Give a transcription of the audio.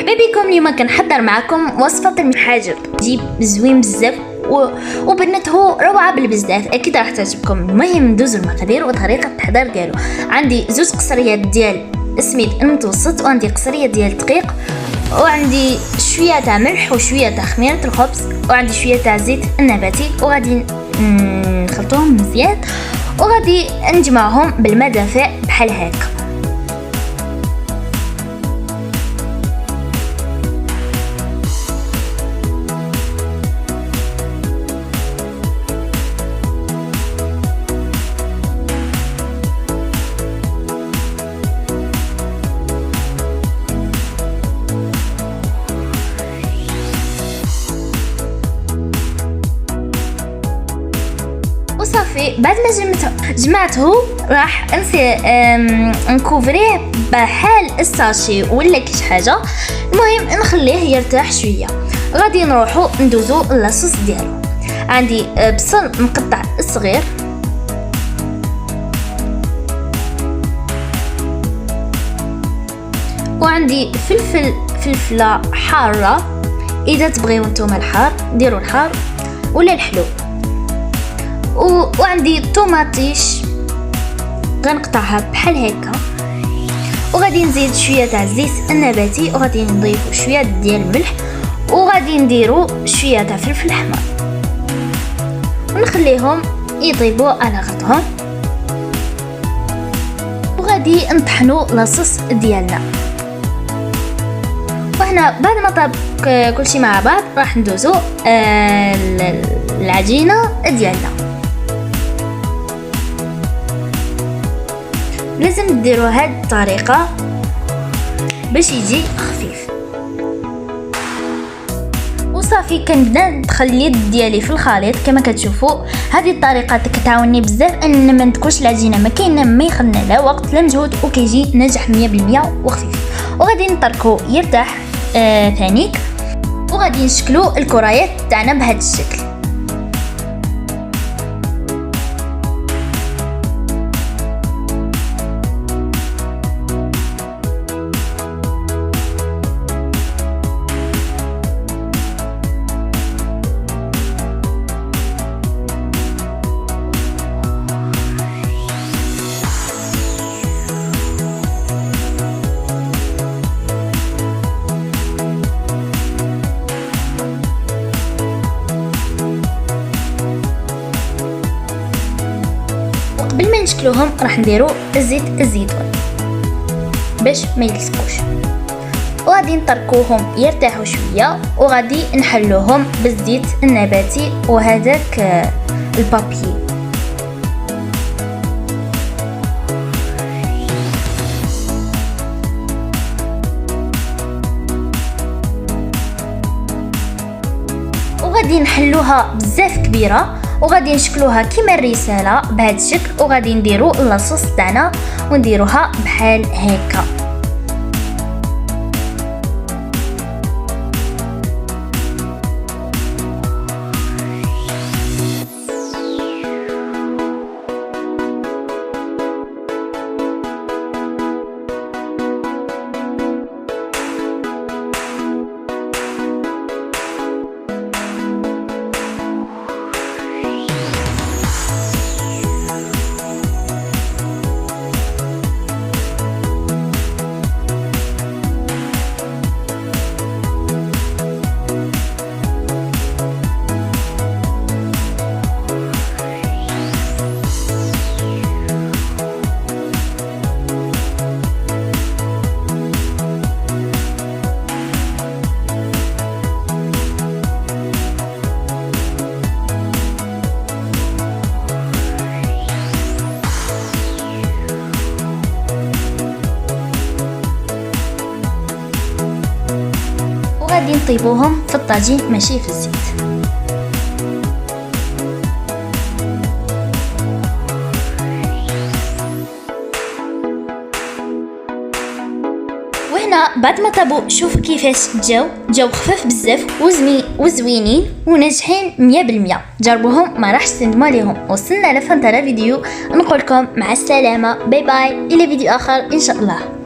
مرحبا بكم. اليوم كنحضر معكم وصفه المحاجر، تجيب زوين بزاف وبنته روعه بالبزاف، اكيد راح تعجبكم. المهم ندوزو المقادير وطريقه التحضير ديالو. عندي 2 قصريات ديال السميد المتوسط، وعندي قصريه ديال الدقيق، وعندي شويه تاع ملح وشويه تاع خميره الخبز، وعندي شويه تاع زيت النباتي، وغادي نخلطوهم مزيان وغادي نجمعهم بالماء دافئ بحال هكا. وصافي بعد ما جمعته راح نكوفريه بحال الساشي ولا كيش حاجه. المهم نخليه يرتاح شويه. غادي نروحو ندوزو لاصوص ديالو. عندي بصل مقطع صغير، وعندي فلفله حاره، اذا تبغيو نتوما الحار ديروا الحار ولا الحلو، وعندي طوماطيش غنقطعها بحال هكا، وغادي نزيد شويه تاع الزيت النباتي، وغادي نضيفو شويه ديال الملح، وغادي نديرو شويه تاع فلفل احمر، ونخليهم يطيبوا على غطهم، وغادي نطحنوا لاصوص ديالنا. وهنا بعد ما طاب كلشي مع بعض راح ندوزو العجينه ديالنا. لازم ديروا هاد الطريقه باش يجي خفيف. وصافي كنبدا ندخل اليد ديالي في الخليط كما كتشوفوا. هذه الطريقه كتعاوني بزاف ان ما ندكوش العجينه، ما كاينه ما يخلنا لا وقت لا مجهود، وكيجي ناجح 100% وخفيف. وغادي نتركو يرتاح ثانيك، وغادي نشكلو الكريات تاعنا بهذا الشكل. قبل ما نشكلوهم راح نديرو زيت الزيتون باش ما يلصقوش، وغادي نتركوهم يرتاحوا شويه، وغادي نحلوهم بالزيت النباتي وهذاك البابي. وغادي نحلوها بزاف كبيره، وغادي نشكلوها كيما الرساله بهذا الشكل، وغادي نديرو لاصوص تاعنا ونديروها بحال هكا. وغادي نطيبوهم في الطاجين ماشي في الزيت. وهنا بعد ما طابوا شوف كيفاش جاو خفاف بزاف وزوينين وناجحين 100%. جربوهم ما راحش تندموا عليهم. وصلنا لفنترا فيديو، نقولكم مع السلامه، باي باي، الى فيديو اخر ان شاء الله.